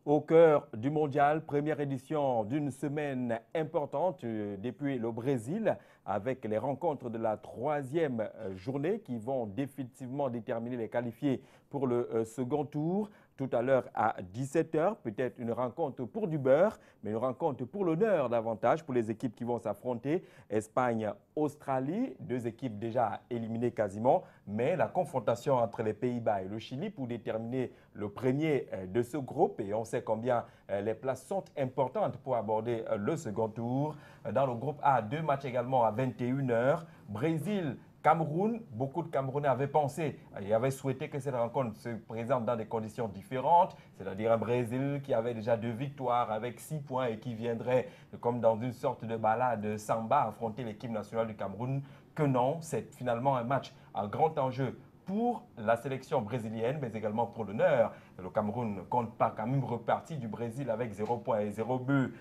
Au cœur du mondial, première édition d'une semaine importante depuis le Brésil avec les rencontres de la troisième journée qui vont définitivement déterminer les qualifiés pour le second tour. Tout à l'heure à 17 h, peut-être une rencontre pour du beurre, mais une rencontre pour l'honneur davantage pour les équipes qui vont s'affronter. Espagne, Australie, deux équipes déjà éliminées quasiment, mais la confrontation entre les Pays-Bas et le Chili pour déterminer le premier de ce groupe. Et on sait combien les places sont importantes pour aborder le second tour. Dans le groupe A, deux matchs également à 21 h. Brésil, Cameroun, beaucoup de Camerounais avaient pensé et avaient souhaité que cette rencontre se présente dans des conditions différentes, c'est-à-dire un Brésil qui avait déjà 2 victoires avec 6 points et qui viendrait, comme dans une sorte de balade samba, affronter l'équipe nationale du Cameroun. Que non, c'est finalement un match à grand enjeu pour la sélection brésilienne, mais également pour l'honneur. Le Cameroun ne compte pas quand même reparti du Brésil avec 0 points et 0 but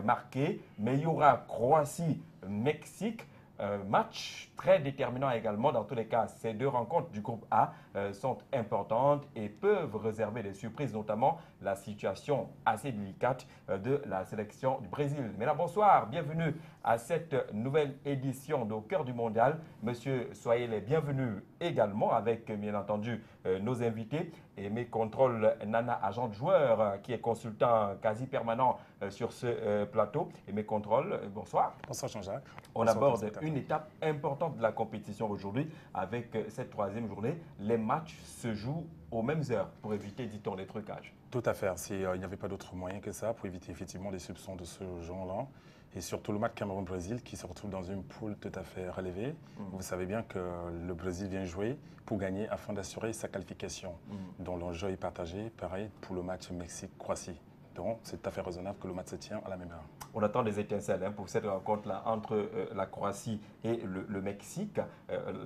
marqué, mais il y aura Croatie-Mexique. Match très déterminant également. Dans tous les cas, ces deux rencontres du groupe A sont importantes et peuvent réserver des surprises, notamment la situation assez délicate de la sélection du Brésil. Mais là, bonsoir, bienvenue à cette nouvelle édition d'Au cœur du mondial. Monsieur, soyez les bienvenus également avec, bien entendu, nos invités et mes contrôles Nana, agent de joueur, qui est consultant quasi permanent sur ce plateau. Et mes contrôles, bonsoir. Bonsoir Jean-Jacques. On aborde une étape importante de la compétition aujourd'hui avec cette troisième journée. Les matchs se jouent aux mêmes heures pour éviter, dit-on, les trucages. Tout à fait. Il n'y avait pas d'autre moyen que ça pour éviter effectivement des soupçons de ce genre-là. Et surtout le match Cameroun-Brésil qui se retrouve dans une poule tout à fait relevée. Vous savez bien que le Brésil vient jouer pour gagner afin d'assurer sa qualification. Donc l'enjeu est partagé. Pareil pour le match Mexique-Croatie. Donc, c'est tout à fait raisonnable que le match se tienne à la même heure. On attend des étincelles pour cette rencontre-là entre la Croatie et le Mexique.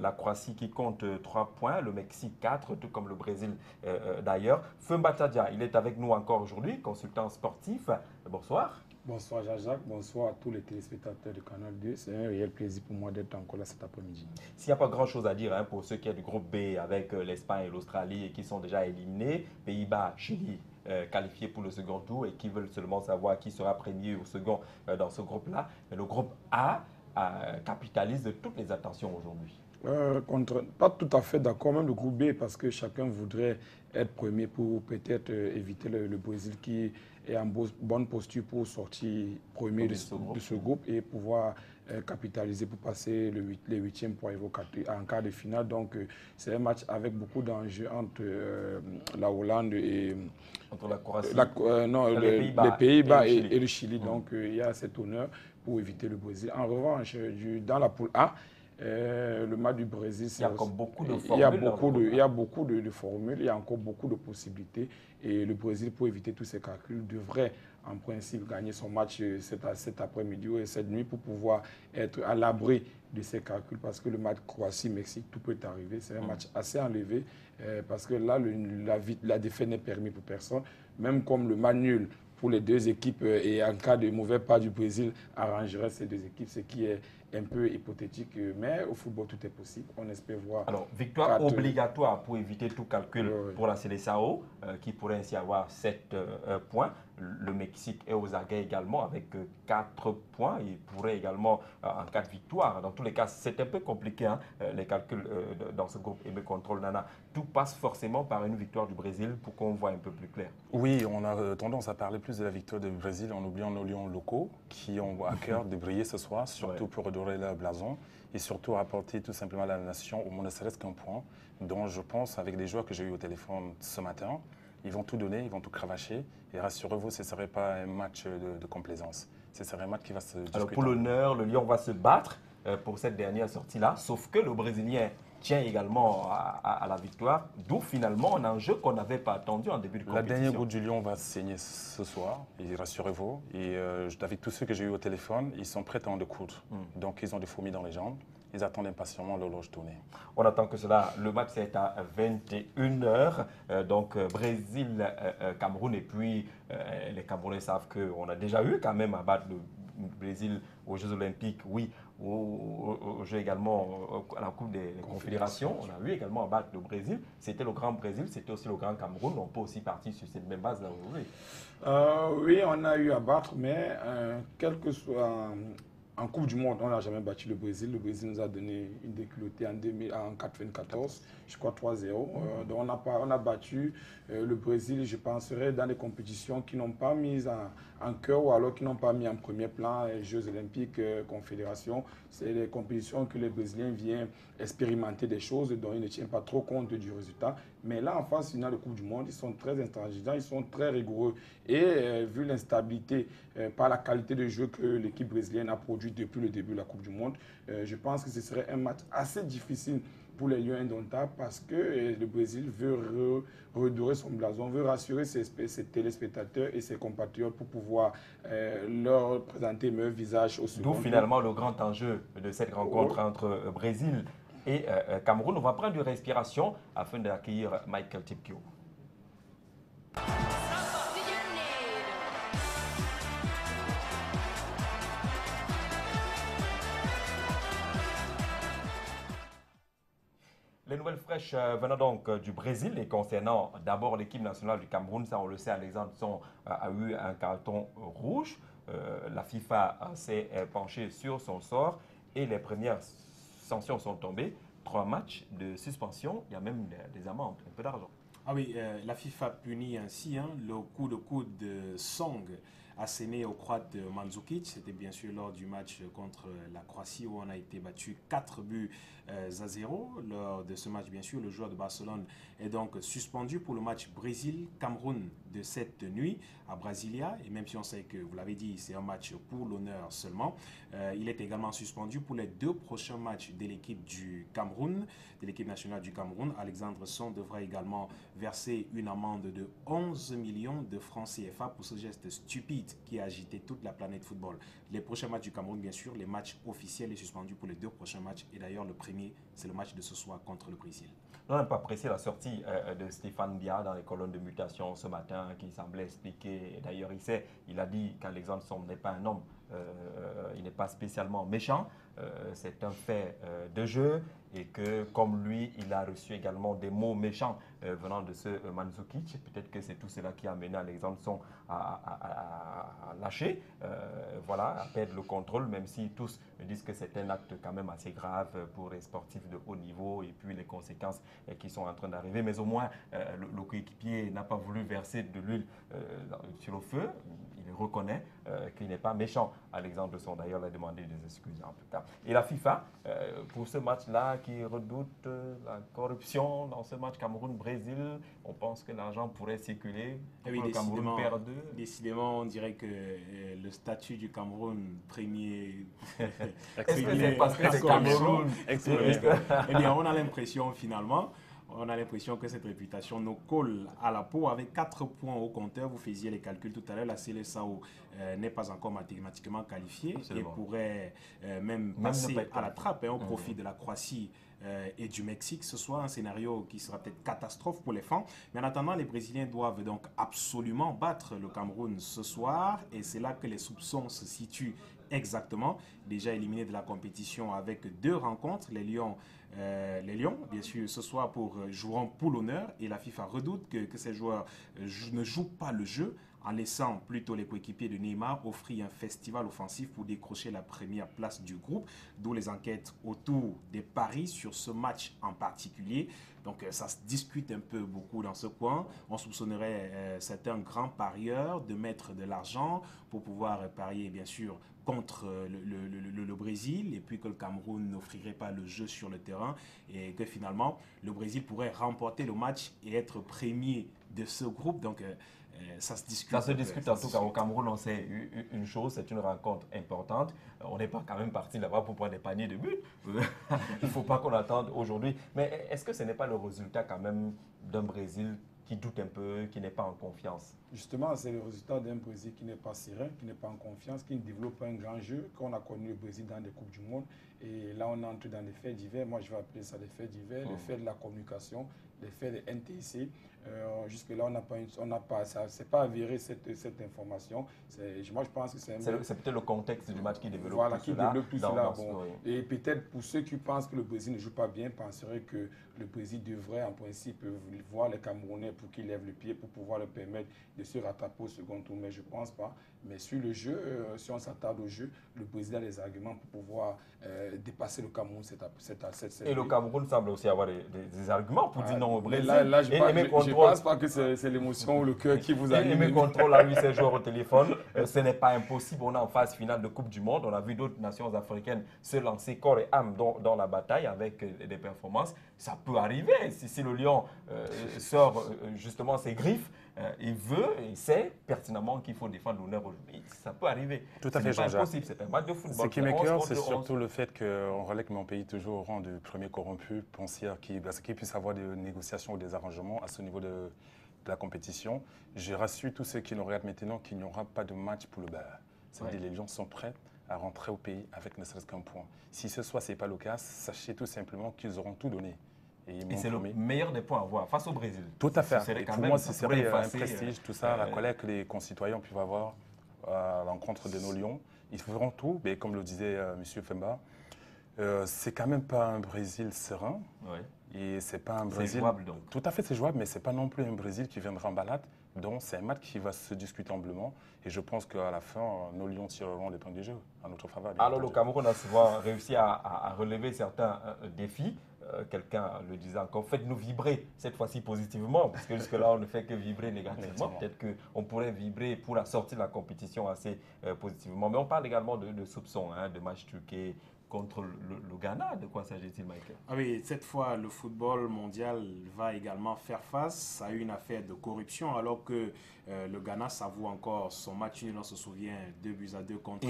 La Croatie qui compte 3 points, le Mexique 4, tout comme le Brésil d'ailleurs. Femba Tchadia, il est avec nous encore aujourd'hui, consultant sportif. Bonsoir. Bonsoir Jean-Jacques, bonsoir à tous les téléspectateurs du Canal 2. C'est un réel plaisir pour moi d'être encore là cet après-midi. S'il n'y a pas grand-chose à dire pour ceux qui sont du groupe B avec l'Espagne et l'Australie et qui sont déjà éliminés, Pays-Bas, Chili, qualifiés pour le second tour et qui veulent seulement savoir qui sera premier ou second dans ce groupe-là. Mais le groupe A capitalise de toutes les attentions aujourd'hui. Pas tout à fait d'accord, même le groupe B, parce que chacun voudrait être premier pour peut-être éviter le Brésil qui est en bonne posture pour sortir premier de ce groupe et pouvoir capitaliser pour passer les huitièmes pour arriver en quart de finale. Donc c'est un match avec beaucoup d'enjeux entre la Hollande et entre la Croatie, les Pays-Bas et le Chili. Donc il y a cet honneur pour éviter le Brésil. En revanche, dans la poule A, le match du Brésil, il y a encore beaucoup de formules. Il y a beaucoup de formules, il y a encore beaucoup de possibilités. Et le Brésil, pour éviter tous ces calculs, devrait en principe gagner son match cet après-midi ou cette nuit pour pouvoir être à l'abri de ces calculs. Parce que le match Croatie-Mexique, tout peut arriver. C'est un match assez enlevé parce que là, la défaite n'est permise pour personne. Même comme le match nul pour les deux équipes et en cas de mauvais pas du Brésil arrangerait ces deux équipes, ce qui est un peu hypothétique, mais au football tout est possible. On espère voir. Alors, victoire obligatoire pour éviter tout calcul pour la Seleção, qui pourrait ainsi avoir 7 points. Le Mexique est aux aguets également avec 4 points. Il pourrait également, en cas de victoire, dans tous les cas, c'est un peu compliqué, les calculs dans ce groupe. Et me contrôle, Nana, tout passe forcément par une victoire du Brésil pour qu'on voit un peu plus clair. Oui, on a tendance à parler plus de la victoire du Brésil en oubliant nos lions locaux qui ont à cœur de briller ce soir, surtout pour redorer leur blason et surtout apporter tout simplement à la nation au moins ne serait-ce qu'un point. Donc je pense, avec des joueurs que j'ai eu au téléphone ce matin, ils vont tout donner, ils vont tout cravacher. Et rassurez-vous, ce ne serait pas un match de complaisance. Ce serait un match qui va se discuter. Alors pour l'honneur, le Lion va se battre pour cette dernière sortie-là, sauf que le Brésilien tient également à la victoire, d'où finalement un enjeu qu'on n'avait pas attendu en début de compétition. La dernière goutte du Lion va saigner ce soir, et rassurez-vous. Et avec tous ceux que j'ai eu au téléphone, ils sont prêts à en découdre. Donc ils ont des fourmis dans les jambes. Ils attendent impatiemment l'horloge tournée. On attend que cela. Le match c'est à 21 h. Donc Brésil-Cameroun. Et puis les Camerounais savent qu'on a déjà eu quand même à battre le Brésil aux Jeux Olympiques. Oui, au jeu également à la Coupe des Confédérations. On a vu également abattre le Brésil. C'était le grand Brésil, c'était aussi le grand Cameroun. On peut aussi partir sur cette même base là aujourd'hui. Oui, on a eu à battre, mais quel que soit en Coupe du Monde, on n'a jamais battu le Brésil. Le Brésil nous a donné une déculottée en 1994, je crois 3-0. Donc on a battu le Brésil, je penserais, dans des compétitions qui n'ont pas mis en cœur ou alors qui n'ont pas mis en premier plan les Jeux Olympiques, Confédération. C'est des compétitions que les Brésiliens viennent expérimenter des choses dont ils ne tiennent pas trop compte du résultat. Mais là, en phase finale de Coupe du Monde, ils sont très intransigeants, ils sont très rigoureux. Et vu l'instabilité par la qualité de jeu que l'équipe brésilienne a produit depuis le début de la Coupe du Monde, je pense que ce serait un match assez difficile pour les Lions indomptables parce que le Brésil veut redorer son blason, veut rassurer ses téléspectateurs et ses compatriotes pour pouvoir leur présenter meilleur visage au second D'où tour. finalement le grand enjeu de cette rencontre entre Brésil et Cameroun. On va prendre une respiration afin d'accueillir Michael Tipkio. Les nouvelles fraîches venant donc du Brésil et concernant d'abord l'équipe nationale du Cameroun, ça on le sait, Alexandre Son a eu un carton rouge. La FIFA s'est penchée sur son sort et les premières sanctions sont tombées. 3 matchs de suspension, il y a même des amendes, un peu d'argent. Ah oui, la FIFA punit ainsi le coup de coude de Song asséné au croate de Mandzukic. C'était bien sûr lors du match contre la Croatie où on a été battu 4 buts à 0. Lors de ce match, bien sûr, le joueur de Barcelone est donc suspendu pour le match Brésil-Cameroun de cette nuit à Brasilia. Et même si on sait que, vous l'avez dit, c'est un match pour l'honneur seulement, il est également suspendu pour les 2 prochains matchs de l'équipe du Cameroun, de l'équipe nationale du Cameroun. Alexandre Son devra également verser une amende de 11 millions de francs CFA pour ce geste stupide qui a agité toute la planète football. Les prochains matchs du Cameroun, bien sûr, les matchs officiels est suspendu pour les 2 prochains matchs. Et d'ailleurs, le premier, c'est le match de ce soir contre le Brésil. On n'a pas apprécié la sortie de Stéphane Biard dans les colonnes de mutation ce matin qui semblait expliquer. D'ailleurs, il a dit qu'Alexandre Son n'est pas un homme, il n'est pas spécialement méchant. C'est un fait de jeu et que comme lui, il a reçu également des mots méchants venant de ce Mandzukic. Peut-être que c'est tout cela qui a amené Alexandre Son à lâcher, voilà, à perdre le contrôle, même si tous disent que c'est un acte quand même assez grave pour les sportifs de haut niveau et puis les conséquences qui sont en train d'arriver. Mais au moins, le coéquipier n'a pas voulu verser de l'huile sur le feu. Il reconnaît qu'il n'est pas méchant. Alexandre Son d'ailleurs a demandé des excuses en tout cas. Et la FIFA, pour ce match-là, qui redoute la corruption dans ce match Cameroun-Brésil, on pense que l'argent pourrait circuler pour oui, le Cameroun perde. Décidément, on dirait que le statut du Cameroun premier... Est-ce que c'est parce que c'est Cameroun? Eh bien, on a l'impression finalement... On a l'impression que cette réputation nous colle à la peau avec 4 points au compteur. Vous faisiez les calculs tout à l'heure. La Seleção n'est pas encore mathématiquement qualifiée. Absolument. Et pourrait même passer à la trappe au profit de la Croatie et du Mexique. Ce soit un scénario qui sera peut-être catastrophe pour les fans. Mais en attendant, les Brésiliens doivent donc absolument battre le Cameroun ce soir. Et c'est là que les soupçons se situent exactement. Déjà éliminé de la compétition avec 2 rencontres. Les Lions, bien sûr, ce soir joueront pour l'honneur et la FIFA redoute que ces joueurs ne jouent pas le jeu en laissant plutôt les coéquipiers de Neymar offrir un festival offensif pour décrocher la première place du groupe, d'où les enquêtes autour des paris sur ce match en particulier. Donc ça se discute un peu beaucoup dans ce coin. On soupçonnerait certains grands parieurs de mettre de l'argent pour pouvoir parier bien sûr contre le Brésil et puis que le Cameroun n'offrirait pas le jeu sur le terrain et que finalement le Brésil pourrait remporter le match et être premier de ce groupe. Donc ça se discute. Ça se discute en tout cas au Cameroun. On sait une chose, c'est une rencontre importante. On n'est pas quand même parti là-bas pour prendre des paniers de buts. Il ne faut pas qu'on attende aujourd'hui. Mais est-ce que ce n'est pas le résultat quand même d'un Brésil qui doute un peu, qui n'est pas en confiance? Justement, c'est le résultat d'un Brésil qui n'est pas serein, qui n'est pas en confiance, qui ne développe pas un grand jeu, qu'on a connu le Brésil dans des Coupes du Monde. Et là, on entre dans les faits divers. Moi, je vais appeler ça les faits divers, les faits de la communication, les faits de NTC. Jusque-là, c'est pas avéré cette information. Moi, je pense que c'est peut-être le contexte du match qui développe voilà, tout qui cela. développe tout cela. Bon. Et peut-être pour ceux qui pensent que le Brésil ne joue pas bien, penseraient que le Brésil devrait en principe voir les Camerounais pour qu'ils lèvent le pied, pour pouvoir leur permettre de se rattraper au second tour. Mais je ne pense pas. Mais sur le jeu, si on s'attarde au jeu, le Brésil a les arguments pour pouvoir dépasser le Cameroun cette Et le Cameroun semble aussi avoir des arguments pour dire non au Brésil. Là, je ne pense pas que c'est l'émotion ou le cœur qui vous anime. Et mes contrôles à lui, ses joueurs au téléphone, ce n'est pas impossible. On est en phase finale de Coupe du Monde. On a vu d'autres nations africaines se lancer corps et âme dans la bataille avec des performances. Ça peut arriver. Si le lion sort justement ses griffes, il sait pertinemment qu'il faut défendre l'honneur aujourd'hui. Ça peut arriver. Tout à fait, Jean-Jacques. C'est pas impossible. C'est un match de football. Ce qui m'écoeure, c'est surtout le fait qu'on relègue mon pays toujours au rang de premier corrompu, pensière, qu'il puisse avoir des négociations ou des arrangements à ce niveau de la compétition. Je rassure tous ceux qui nous regardent maintenant qu'il n'y aura pas de match pour le Beurre. C'est-à-dire les Lions sont prêts à rentrer au pays avec ne serait-ce qu'un point. Si ce soir, ce n'est pas le cas, sachez tout simplement qu'ils auront tout donné. Et c'est le meilleur des points à avoir face au Brésil. Tout à fait. Et pour moi, ce serait un prestige, tout ça, la colère que les concitoyens peuvent avoir à l'encontre de nos Lions. Ils feront tout, mais comme le disait M. Femba, c'est quand même pas un Brésil serein. Et c'est pas un Brésil. C'est jouable donc. Tout à fait, c'est jouable, mais c'est pas non plus un Brésil qui viendra en balade. Donc c'est un match qui va se discuter humblement. Et je pense qu'à la fin, nos Lions tireront l'épingle du jeu à notre faveur. Alors le Cameroun a souvent réussi à relever certains défis. Quelqu'un le disait encore, faites-nous vibrer cette fois-ci positivement, parce que jusque-là, on ne fait que vibrer négativement. Peut-être qu'on pourrait vibrer pour la sortie de la compétition assez positivement. Mais on parle également de soupçons, de matchs truqués contre le Ghana. De quoi s'agit-il, Michael? Ah oui, cette fois, le football mondial va également faire face à une affaire de corruption, alors que le Ghana s'avoue encore son match nul, on se souvient, 2-2 contre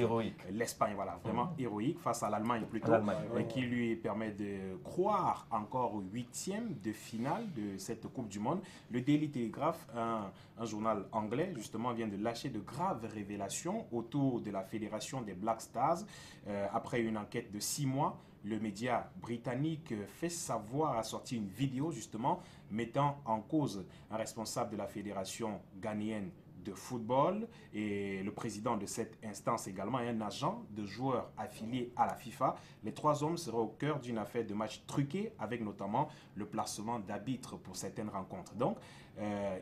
l'Espagne. Voilà, vraiment héroïque face à l'Allemagne plutôt, et qui lui permet de croire encore au 8e de finale de cette Coupe du Monde. Le Daily Telegraph, un journal anglais, justement, vient de lâcher de graves révélations autour de la fédération des Black Stars. Après une enquête de 6 mois, le média britannique fait savoir, a sorti une vidéo justement mettant en cause un responsable de la fédération ghanéenne de football et le président de cette instance également, un agent de joueurs affiliés à la FIFA. Les 3 hommes seraient au cœur d'une affaire de match truqué avec notamment le placement d'arbitres pour certaines rencontres. Donc,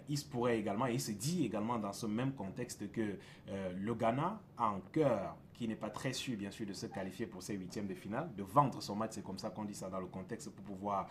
il se pourrait également, et il se dit également dans ce même contexte que le Ghana a un cœur qui n'est pas très sûr, bien sûr, de se qualifier pour ces 8e de finale, de vendre son match, c'est comme ça qu'on dit ça dans le contexte, pour pouvoir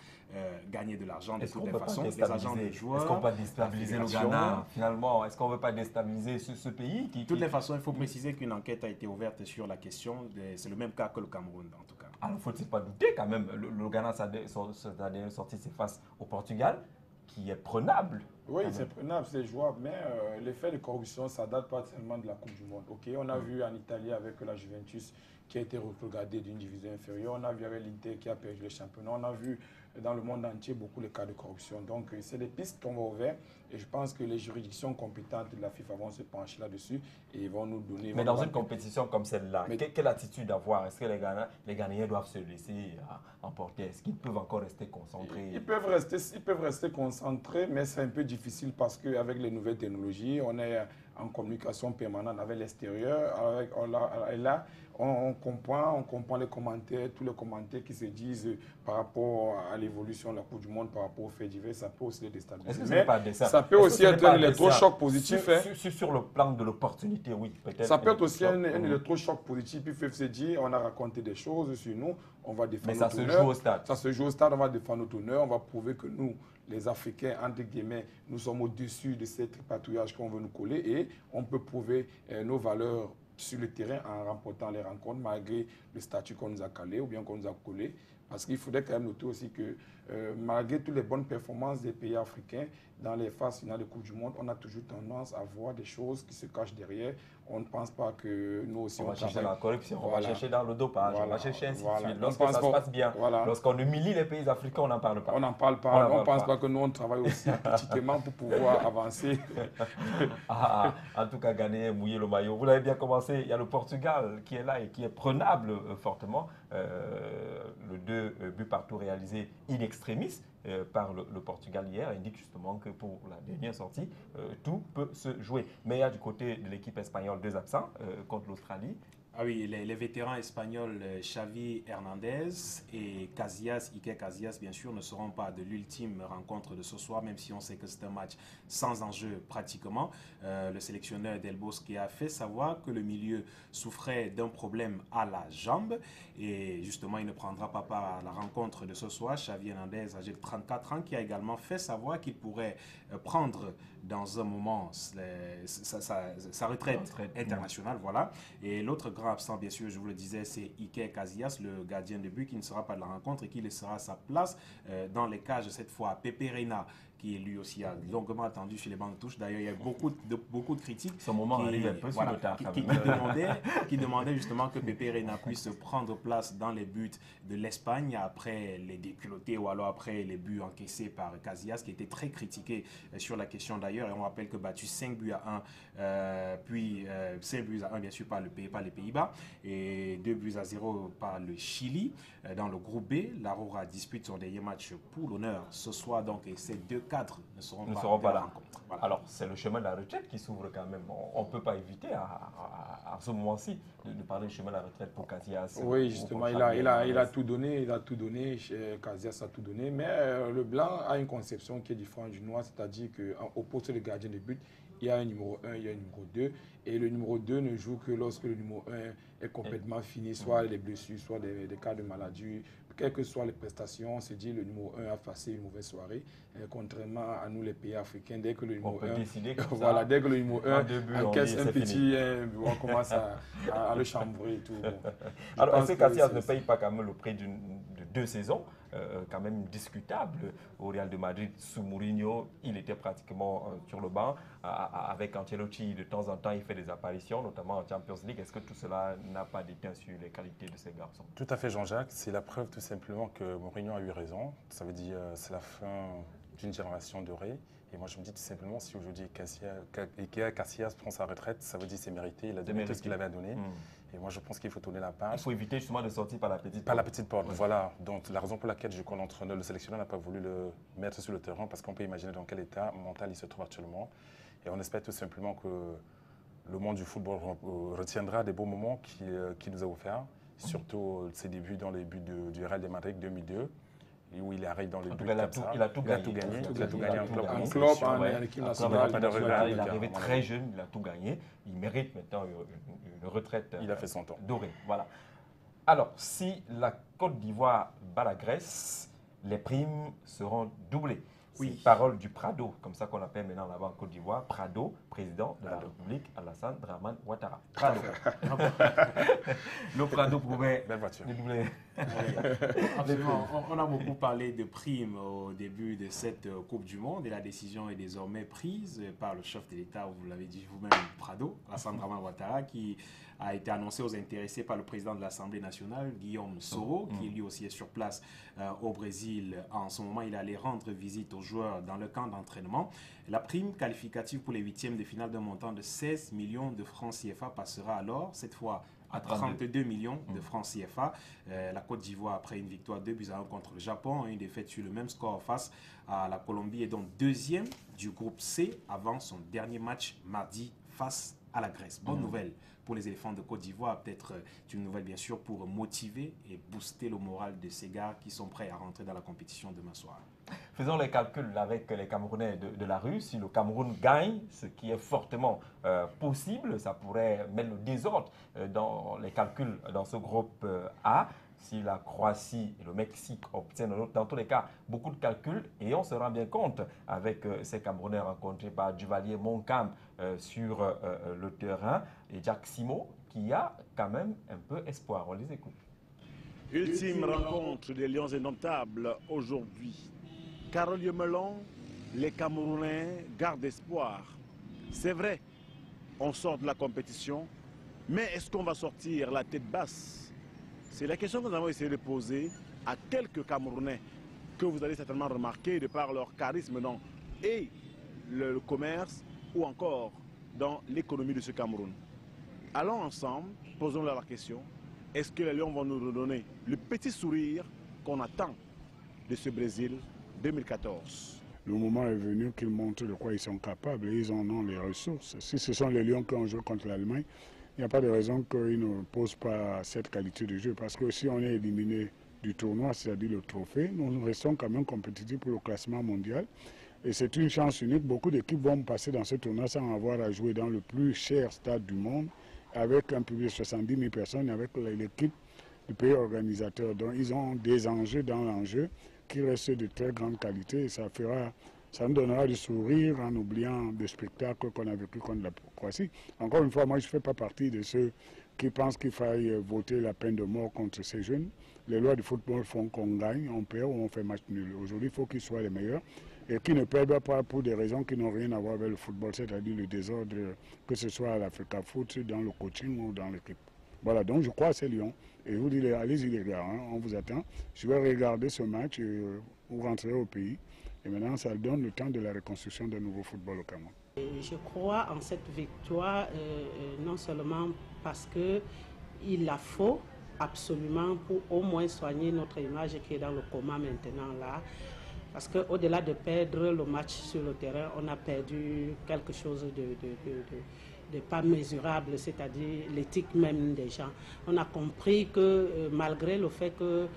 gagner de l'argent de toutes les façons. Les agents des joueurs. Est-ce qu'on peut déstabiliser le Ghana, finalement? Est-ce qu'on ne veut pas déstabiliser ce pays De toutes les façons, il faut préciser qu'une enquête a été ouverte sur la question. C'est le même cas que le Cameroun, en tout cas. Alors, faut-il pas douter quand même, le Ghana, sa dernière sortie, c'est face au Portugal, qui est prenable. Oui, c'est prenable, c'est jouable, mais l'effet de corruption, ça ne date pas seulement de la Coupe du Monde. Ok, on a vu en Italie avec la Juventus qui a été regardée d'une division inférieure, on a vu avec l'Inter qui a perdu le championnat, on a vu dans le monde entier beaucoup de cas de corruption. Donc, c'est des pistes qu'on va ouvrir et je pense que les juridictions compétentes de la FIFA vont se pencher là-dessus et vont nous donner... Mais dans une compétition comme celle-là, quelle attitude avoir? Est-ce que les Ghanéens doivent se laisser emporter? Est-ce qu'ils peuvent encore rester concentrés? Ils peuvent rester concentrés, mais c'est un peu difficile parce qu'avec les nouvelles technologies, on est en communication permanente avec l'extérieur. On comprend les commentaires, tous les commentaires qui se disent par rapport à l'évolution de la Coupe du Monde, par rapport aux faits divers, ça peut aussi les déstabiliser. Mais ça peut aussi être un électrochoc positif. Sur le plan de l'opportunité, oui, peut-être. Ça peut être aussi un électrochoc positif. Ils peuvent se dire, on a raconté des choses sur nous, on va défendre notre honneur. Mais ça se joue au stade. Ça se joue au stade, on va défendre notre honneur, on va prouver que nous, les Africains, entre guillemets, nous sommes au-dessus de ce tripatouillage qu'on veut nous coller et on peut prouver nos valeurs sur le terrain en remportant les rencontres malgré le statut qu'on nous a calé ou bien qu'on nous a collé. Parce qu'il faudrait quand même noter aussi que malgré toutes les bonnes performances des pays africains dans les phases finales de Coupe du Monde, on a toujours tendance à voir des choses qui se cachent derrière. On ne pense pas que nous aussi, on va chercher la corruption, on va chercher dans le dopage, on va chercher ainsi de suite. Lorsque ça se passe bien, lorsqu'on humilie les pays africains, on n'en parle pas. On n'en parle pas. On ne pense pas que nous, on travaille aussi petitement pour pouvoir avancer. En tout cas, gagner, mouiller le maillot. Vous l'avez bien commencé. Il y a le Portugal qui est là et qui est prenable fortement. Le 2 buts partout réalisé in extremis par le Portugal hier indique justement que pour la dernière sortie, tout peut se jouer. Mais il y a du côté de l'équipe espagnole 2 absents contre l'Australie. Ah oui, les vétérans espagnols Xavi Hernandez et Iker Casillas, bien sûr, ne seront pas de l'ultime rencontre de ce soir, même si on sait que c'est un match sans enjeu pratiquement. Le sélectionneur Del Bosque a fait savoir que le milieu souffrait d'un problème à la jambe et justement, il ne prendra pas part à la rencontre de ce soir. Xavi Hernandez, âgé de 34 ans, qui a également fait savoir qu'il pourrait prendre dans un moment sa retraite internationale. Voilà. Et l'autre grand absent, bien sûr, je vous le disais, c'est Iker Casillas, le gardien de but, qui ne sera pas de la rencontre et qui laissera sa place dans les cages cette fois à Pepe Reina, qui lui aussi a longuement attendu sur les bancs de touche. D'ailleurs, il y a beaucoup de critiques. Son moment arrive un peu sur le tard. Qui demandait justement que Pepe Reina puisse prendre place dans les buts de l'Espagne après les déculottés ou alors après les buts encaissés par Casillas, qui était très critiqué sur la question d'ailleurs. Et on rappelle que battu 5 buts à 1, puis 5 buts à 1 bien sûr par les Pays-Bas et 2 buts à 0 par le Chili. Dans le groupe B, l'Aurora dispute son dernier match pour l'honneur ce soir donc, et ces deux cadres ne seront pas là. Voilà. Alors, c'est le chemin de la retraite qui s'ouvre quand même. On ne peut pas éviter à ce moment-ci de parler du chemin de la retraite pour Casillas. Oui, justement, il a tout donné. Casillas a tout donné. Mais le blanc a une conception qui est différente du noir, c'est-à-dire qu'au poste de gardien de but, il y a un numéro 1, il y a un numéro 2. Et le numéro 2 ne joue que lorsque le numéro 1 est complètement fini, soit des blessures, soit des cas de maladie. Quelles que soient les prestations, on se dit le numéro 1 a passé une mauvaise soirée. Contrairement à nous, les pays africains, dès que le numéro 1, dès que le numéro 1 encaisse un petit, on commence à le chambrer et tout. Bon. Alors, est-ce que Casillas ne paye pas quand même le prix de 2 saisons quand même discutable au Real de Madrid sous Mourinho? Il était pratiquement sur le banc. Avec Ancelotti, de temps en temps, il fait des apparitions, notamment en Champions League. Est-ce que tout cela n'a pas d'éteint sur les qualités de ces garçons? Tout à fait, Jean-Jacques. C'est la preuve tout simplement que Mourinho a eu raison. Ça veut dire c'est la fin d'une génération dorée. Et moi, je me dis tout simplement, si aujourd'hui Casillas prend sa retraite, ça veut dire c'est mérité. Il a donné tout ce qu'il avait à donner. Et moi, je pense qu'il faut tourner la page. Il faut éviter justement de sortir par la petite porte. Par la petite porte, voilà. Donc, la raison pour laquelle je crois l'entraîneur, le sélectionneur n'a pas voulu le mettre sur le terrain, parce qu'on peut imaginer dans quel état mental il se trouve actuellement. Et on espère tout simplement que le monde du football retiendra des beaux moments qu'il nous a offerts, surtout ses débuts dans les buts du Real de Madrid 2002. Où il arrive dans les buts il a tout gagné. Il a tout gagné en club, en équipe nationale. Il est arrivé très jeune, il a tout gagné. Il mérite maintenant une retraite. Il a fait son temps. Dorée. Voilà. Alors, si la Côte d'Ivoire bat la Grèce, les primes seront doublées. Oui. Parole du Prado, comme ça qu'on appelle maintenant là-bas en Côte d'Ivoire. Prado, président de la République, Alassane Dramane Ouattara. Prado. Le Prado pouvait doubler. Absolument. On a beaucoup parlé de primes au début de cette Coupe du Monde et la décision est désormais prise par le chef de l'État, vous l'avez dit vous-même, Prado, Alassane Dramane Ouattara, qui a été annoncé aux intéressés par le président de l'Assemblée nationale, Guillaume Soro, qui lui aussi est sur place au Brésil. En ce moment, il allait rendre visite aux joueurs dans le camp d'entraînement. La prime qualificative pour les huitièmes de finale d'un montant de 16 millions de francs CFA passera alors, cette fois, à 32 millions de francs CFA. La Côte d'Ivoire, après une victoire 2-1 contre le Japon, une défaite sur le même score face à la Colombie, est donc deuxième du groupe C avant son dernier match mardi face à la Grèce. Bonne nouvelle pour les éléphants de Côte d'Ivoire, peut-être une nouvelle bien sûr pour motiver et booster le moral de ces gars qui sont prêts à rentrer dans la compétition demain soir. Faisons les calculs avec les Camerounais de la rue. Si le Cameroun gagne, ce qui est fortement possible, ça pourrait mettre le désordre dans les calculs dans ce groupe A. Si la Croatie et le Mexique obtiennent, dans tous les cas, beaucoup de calculs, et on se rend bien compte avec ces Camerounais rencontrés par Duvalier Moncam sur le terrain, et Jack Simo, qui a quand même un peu espoir. On les écoute. Ultime rencontre des Lions indomptables aujourd'hui. Carole Melon, les Camerounais gardent espoir. C'est vrai, on sort de la compétition, mais est-ce qu'on va sortir la tête basse? C'est la question que nous avons essayé de poser à quelques Camerounais que vous allez certainement remarquer de par leur charisme et le commerce ou encore dans l'économie de ce Cameroun. Allons ensemble, posons-leur la question. Est-ce que les Lions vont nous redonner le petit sourire qu'on attend de ce Brésil 2014? Le moment est venu qu'ils montrent de quoi ils sont capables et ils en ont les ressources. Si ce sont les Lions qui ont joué contre l'Allemagne, il n'y a pas de raison qu'ils ne posent pas cette qualité de jeu. Parce que si on est éliminé du tournoi, c'est-à-dire le trophée, nous restons quand même compétitifs pour le classement mondial. Et c'est une chance unique. Beaucoup d'équipes vont passer dans ce tournoi sans avoir à jouer dans le plus cher stade du monde, avec un public de 70 000 personnes, avec l'équipe du pays organisateur. Donc ils ont des enjeux dans l'enjeu qui restent de très grande qualité et ça nous donnera du sourire en oubliant le spectacle qu'on a vécu contre la Croatie. Encore une fois, moi je ne fais pas partie de ceux qui pensent qu'il faille voter la peine de mort contre ces jeunes. Les lois du football font qu'on gagne, on perd ou on fait match nul. Aujourd'hui, il faut qu'ils soient les meilleurs et qu'ils ne perdent pas pour des raisons qui n'ont rien à voir avec le football, c'est-à-dire le désordre, que ce soit à l'Africa Foot, dans le coaching ou dans l'équipe. Voilà, donc je crois à ces Lions. Et vous dites, allez-y les gars, hein, on vous attend. Je vais regarder ce match et vous rentrez au pays. Et maintenant, ça donne le temps de la reconstruction d'un nouveau football au Cameroun. Je crois en cette victoire, non seulement parce qu'il la faut absolument pour au moins soigner notre image qui est dans le coma maintenant là. Parce qu'au-delà de perdre le match sur le terrain, on a perdu quelque chose de pas mesurable, c'est-à-dire l'éthique même des gens. On a compris que malgré le fait que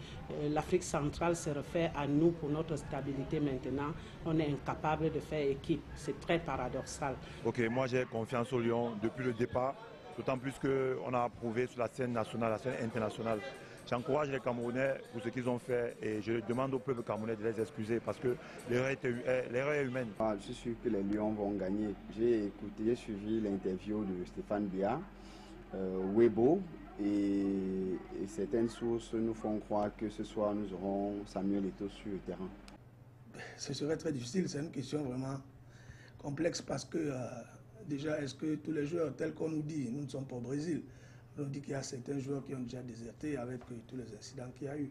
l'Afrique centrale se refait à nous pour notre stabilité maintenant, on est incapable de faire équipe. C'est très paradoxal. Ok, moi j'ai confiance aux Lions depuis le départ, d'autant plus qu'on a prouvé sur la scène nationale, la scène internationale. J'encourage les Camerounais pour ce qu'ils ont fait et je demande au peuple camerounais de les excuser parce que l'erreur est humaine. Je suis sûr que les Lions vont gagner. J'ai suivi l'interview de Stéphane Biard, Weibo, et certaines sources nous font croire que ce soir nous aurons Samuel Eto'o sur le terrain. Ce serait très difficile, c'est une question vraiment complexe parce que déjà, est-ce que tous les joueurs, tels qu'on nous dit, nous ne sommes pas au Brésil? On dit qu'il y a certains joueurs qui ont déjà déserté avec tous les incidents qu'il y a eu.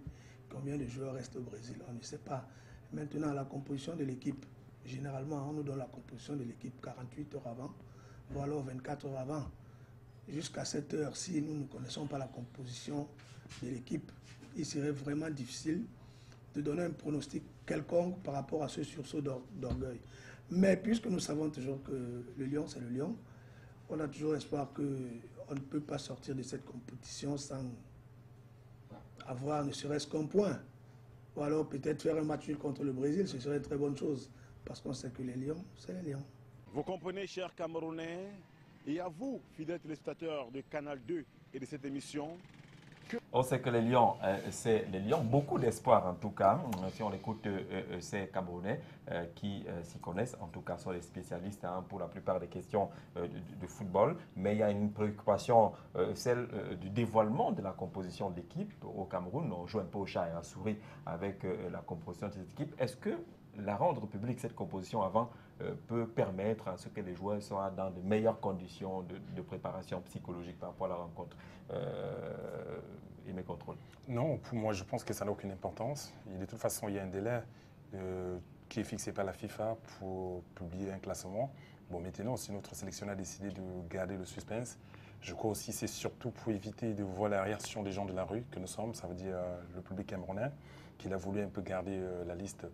Combien de joueurs restent au Brésil? On ne sait pas. Maintenant, la composition de l'équipe, généralement, on nous donne la composition de l'équipe 48 heures avant, ou alors 24 heures avant. Jusqu'à cette heure, si nous ne connaissons pas la composition de l'équipe, il serait vraiment difficile de donner un pronostic quelconque par rapport à ce sursaut d'orgueil. Mais puisque nous savons toujours que le lion, c'est le lion, on a toujours espoir qu'on ne peut pas sortir de cette compétition sans avoir ne serait-ce qu'un point. Ou alors peut-être faire un match nul contre le Brésil, ce serait une très bonne chose. Parce qu'on sait que les Lions, c'est les Lions. Vous comprenez, chers Camerounais, et à vous, fidèles téléspectateurs de Canal 2 et de cette émission, on sait que les Lions, c'est les Lions, beaucoup d'espoir en tout cas. Si on écoute ces Camerounais qui s'y connaissent, en tout cas sont les spécialistes pour la plupart des questions de football. Mais il y a une préoccupation, celle du dévoilement de la composition de l'équipe au Cameroun. On joue un peu au chat et à la souris avec la composition de cette équipe. Est-ce que la rendre publique, cette composition avant, peut permettre à ce que les joueurs soient dans de meilleures conditions de préparation psychologique par rapport à la rencontre et mes contrôles? Non, pour moi, je pense que ça n'a aucune importance. Et de toute façon, il y a un délai qui est fixé par la FIFA pour publier un classement. Bon, maintenant, si notre sélectionneur a décidé de garder le suspense, je crois aussi que c'est surtout pour éviter de voir la réaction des gens de la rue que nous sommes, ça veut dire le public camerounais, qu'il a voulu un peu garder la liste.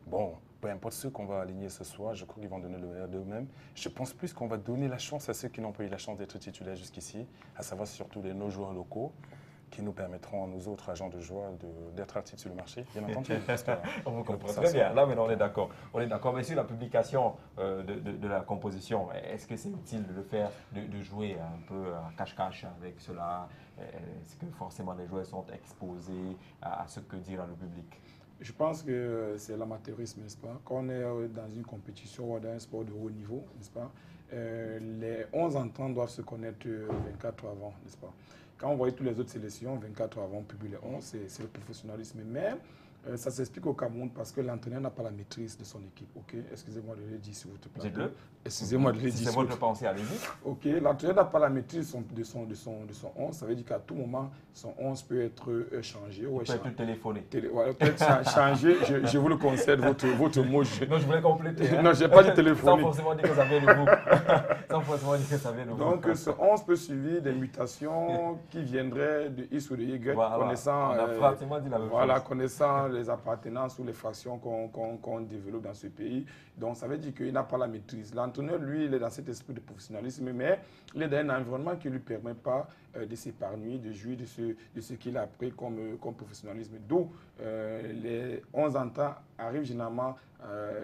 Bon, peu importe ceux qu'on va aligner ce soir, je crois qu'ils vont donner le meilleur d'eux-mêmes. Je pense plus qu'on va donner la chance à ceux qui n'ont pas eu la chance d'être titulaires jusqu'ici, à savoir surtout nos joueurs locaux, qui nous permettront, nous autres agents de joueurs, d'être actifs sur le marché. Bien entendu. On vous comprend très bien. Là, maintenant, on est d'accord. On est d'accord. Mais sur la publication de la composition, est-ce que c'est utile de le faire, de jouer un peu à cache-cache avec cela? Est-ce que forcément les joueurs sont exposés à ce que dira le public? Je pense que c'est l'amateurisme, n'est-ce pas? Quand on est dans une compétition ou dans un sport de haut niveau, n'est-ce pas? Les 11 entrants doivent se connaître 24 heures avant, n'est-ce pas? Quand on voyait toutes les autres sélections, 24 heures avant, publier les 11, c'est le professionnalisme. Mais ça s'explique au Cameroun parce que l'entraîneur n'a pas la maîtrise de son équipe. Ok, excusez-moi de le dire si vous te plaît. Excusez-moi de le dire. C'est votre pensée, allez-y. Ok, l'entraîneur n'a pas la maîtrise de son 11. Ça veut dire qu'à tout moment, son 11 peut être changé. Il peut être téléphoné. Voilà, peut être changé. Je vous le concède, votre mot. Non, je voulais compléter. Hein. Non, je n'ai pas dit téléphoné. Sans forcément dire que ça vient de vous. Sans forcément dire que ça vient de vous. Donc, ce 11 peut suivre des mutations qui viendraient de X ou de Y, voilà, connaissant, on a pratiquement dit la même chose. Connaissant les appartenances ou les fractions qu'on développe dans ce pays. Donc, ça veut dire qu'il n'a pas la maîtrise. L'entraîneur, lui, il est dans cet esprit de professionnalisme, mais il est dans un environnement qui ne lui permet pas de s'épargner, de jouir de ce qu'il a appris comme professionnalisme. D'où les 11 entrants arrivent généralement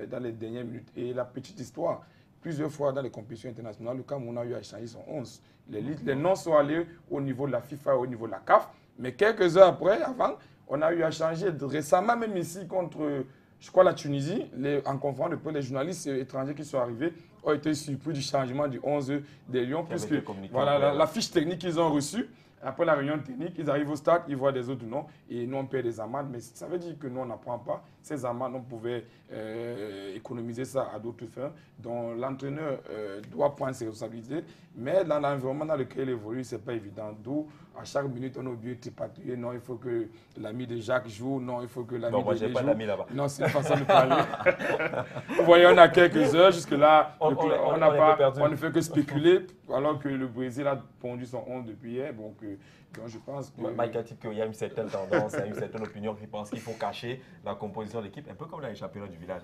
dans les dernières minutes. Et la petite histoire, plusieurs fois dans les compétitions internationales, le Cameroun a eu à changer son 11. Les noms sont allés au niveau de la FIFA et au niveau de la CAF, mais quelques heures après, avant, on a eu à changer récemment, même ici, contre, je crois, la Tunisie, en conférence de presse, les journalistes étrangers qui sont arrivés ont été surpris du changement du 11 des Lions, puisque voilà, la fiche technique qu'ils ont reçue, après la réunion technique, ils arrivent au stade, ils voient des autres noms et nous on paie des amendes. Mais ça veut dire que nous on n'apprend pas. Ces amendes, on pouvait économiser ça à d'autres fins. Donc l'entraîneur doit prendre ses responsabilités. Mais dans l'environnement dans lequel il évolue, ce n'est pas évident. D'où à chaque minute on a oublié de tripatouiller. Non, il faut que l'ami de Jacques joue. Non, il faut que l'ami de moi, j'ai pas d'ami là-bas. Non, c'est une façon de parler. Vous voyez, on a quelques heures. Jusque-là, on ne fait que spéculer. Alors que le Brésil a pondu son 11 depuis hier. Donc je pense que... Mike a dit qu'il y a une certaine tendance, il y a une certaine opinion qui pense qu'il faut cacher la composition de l'équipe, un peu comme dans les championnats du village.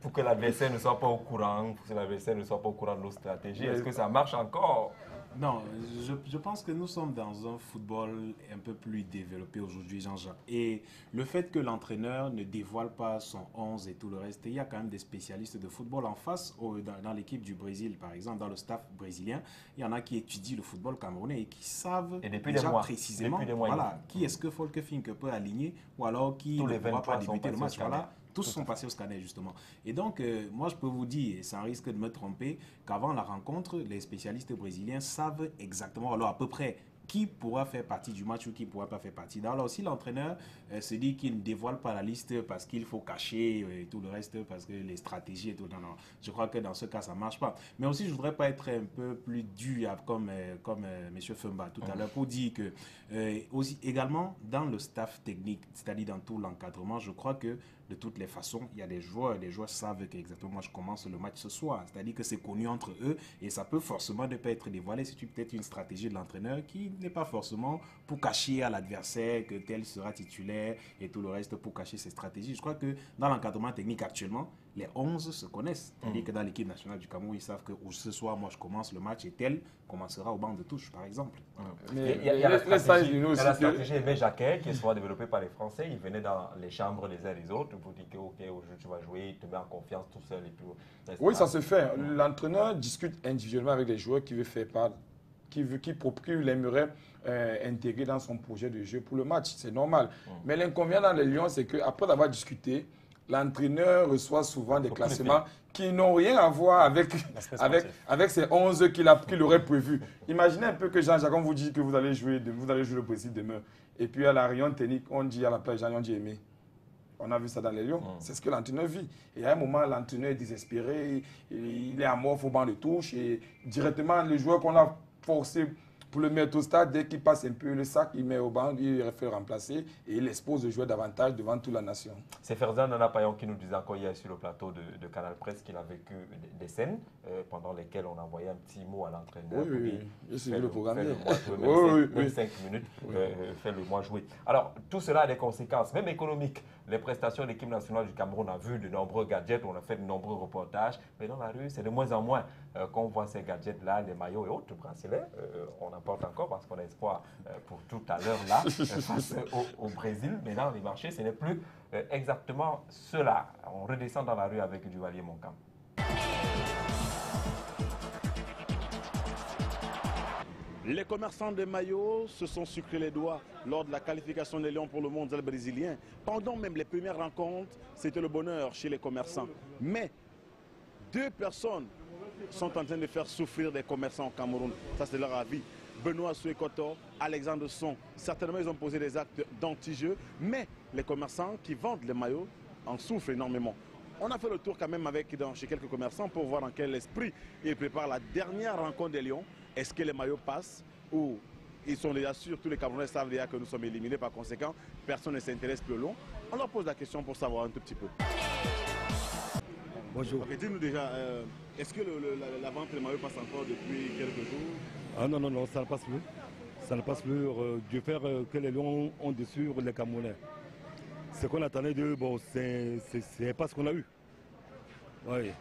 Pour que l'adversaire ne soit pas au courant, pour que l'adversaire ne soit pas au courant de nos stratégies. Est-ce que ça marche encore? Non, je pense que nous sommes dans un football un peu plus développé aujourd'hui, Jean-Jacques. Et le fait que l'entraîneur ne dévoile pas son 11 et tout le reste, il y a quand même des spécialistes de football en face, dans l'équipe du Brésil, par exemple, dans le staff brésilien. Il y en a qui étudient le football camerounais et qui savent déjà précisément qui est-ce que Volker Finke peut aligner ou alors qui ne pourra pas débuter le match. Voilà. Tous sont passés au scanner, justement. Et donc, moi, je peux vous dire, et sans risque de me tromper, qu'avant la rencontre, les spécialistes brésiliens savent exactement, alors à peu près, qui pourra faire partie du match ou qui ne pourra pas faire partie. Alors, si l'entraîneur se dit qu'il ne dévoile pas la liste parce qu'il faut cacher et tout le reste, parce que les stratégies et tout, non, je crois que dans ce cas, ça ne marche pas. Mais aussi, je ne voudrais pas être un peu plus dur comme M. Fumba tout à l'heure pour dire que, aussi, également, dans le staff technique, c'est-à-dire dans tout l'encadrement, je crois que de toutes les façons, il y a des joueurs savent qu'exactement moi je commence le match ce soir. C'est-à-dire que c'est connu entre eux et ça peut forcément ne pas être dévoilé. C'est peut-être une stratégie de l'entraîneur qui n'est pas forcément pour cacher à l'adversaire que tel sera titulaire et tout le reste pour cacher ses stratégies. Je crois que dans l'encadrement technique actuellement, les 11 se connaissent. C'est-à-dire que dans l'équipe nationale du Cameroun, ils savent que ce soir, moi je commence le match et tel commencera au banc de touche, par exemple. Mais il y a la stratégie Aimé Jacquet qui est souvent développée par les Français. Ils venaient dans les chambres les uns les autres pour dire que ok, aujourd'hui tu vas jouer, il te met en confiance tout seul et tout. Oui, ça se fait. L'entraîneur discute individuellement avec les joueurs qui veut faire part, qui aimerait intégrer dans son projet de jeu pour le match. C'est normal. Mais l'inconvénient dans les Lions, c'est qu'après avoir discuté, l'entraîneur reçoit souvent des classements qui n'ont rien à voir avec ces 11 qu'il aurait prévu. Imaginez un peu que Jean-Jacques vous dit que vous allez jouer le Brésil demain. Et puis à la réunion technique, on dit à la place Jean, on dit Aimé. On a vu ça dans les Lions. C'est ce que l'entraîneur vit. Et à un moment, l'entraîneur est désespéré. Il est amorphe au banc de touche. Et directement, les joueurs qu'on a forcés pour le mettre au stade, dès qu'il passe un peu le sac, il met au banc, il fait remplacer et il expose le joueur davantage devant toute la nation. C'est Ferdinand Nana-Payon qui nous disait encore hier sur le plateau de Canal Presse qu'il a vécu des scènes pendant lesquelles on envoyait un petit mot à l'entraîneur. Oui, je suis le programme. Même 5 minutes, fait le mois jouer. Alors, tout cela a des conséquences, même économiques. Les prestations de l'équipe nationale du Cameroun, on a vu de nombreux gadgets, on a fait de nombreux reportages, mais dans la rue, c'est de moins en moins qu'on voit ces gadgets-là, les maillots et autres bracelets. On apporte encore parce qu'on a espoir pour tout à l'heure là, face au Brésil, mais dans les marchés, ce n'est plus exactement cela. On redescend dans la rue avec Duvalier Moncam. Les commerçants de maillots se sont sucrés les doigts lors de la qualification des Lions pour le mondial brésilien. Pendant même les premières rencontres, c'était le bonheur chez les commerçants. Mais 2 personnes sont en train de faire souffrir des commerçants au Cameroun. Ça, c'est leur avis. Benoît Souekoto, Alexandre Son. Certainement, ils ont posé des actes d'anti-jeu, mais les commerçants qui vendent les maillots en souffrent énormément. On a fait le tour quand même chez quelques commerçants pour voir dans quel esprit ils préparent la dernière rencontre des Lions. Est-ce que les maillots passent ou ils sont déjà sûrs, tous les Camerounais savent déjà que nous sommes éliminés, par conséquent, personne ne s'intéresse plus au long. On leur pose la question pour savoir un tout petit peu. Bonjour. Okay, dis-nous déjà, est-ce que la vente des maillots passe encore depuis quelques jours? Ah non, non, non, ça ne passe plus. Ça ne passe plus. Du fait que les Lions ont dessus les Camerounais. Ce qu'on attendait d'eux, bon, c'est pas ce qu'on a eu. Ouais.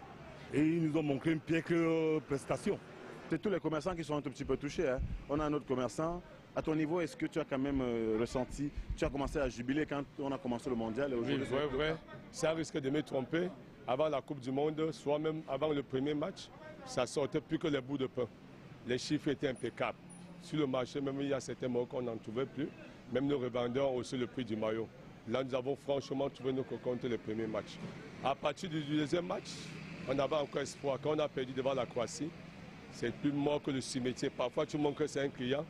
Et ils nous ont montré une pire prestation. C'est tous les commerçants qui sont un tout petit peu touchés. Hein. On a un autre commerçant. À ton niveau, est-ce que tu as quand même ressenti, tu as commencé à jubiler quand on a commencé le mondial? Oui, vrai. Ça risque de me tromper. Avant la Coupe du Monde, soit même avant le premier match, ça sortait plus que les bouts de pain. Les chiffres étaient impeccables. Sur le marché, même il y a certains mots qu'on n'en trouvait plus. Même nos revendeurs ont aussi le prix du maillot. Là, nous avons franchement trouvé nos cocottes le premier match. À partir du deuxième match, on avait encore espoir. Quand on a perdu devant la Croatie, c'est plus mort que le cimetière. Parfois, tu montres que c'est un client.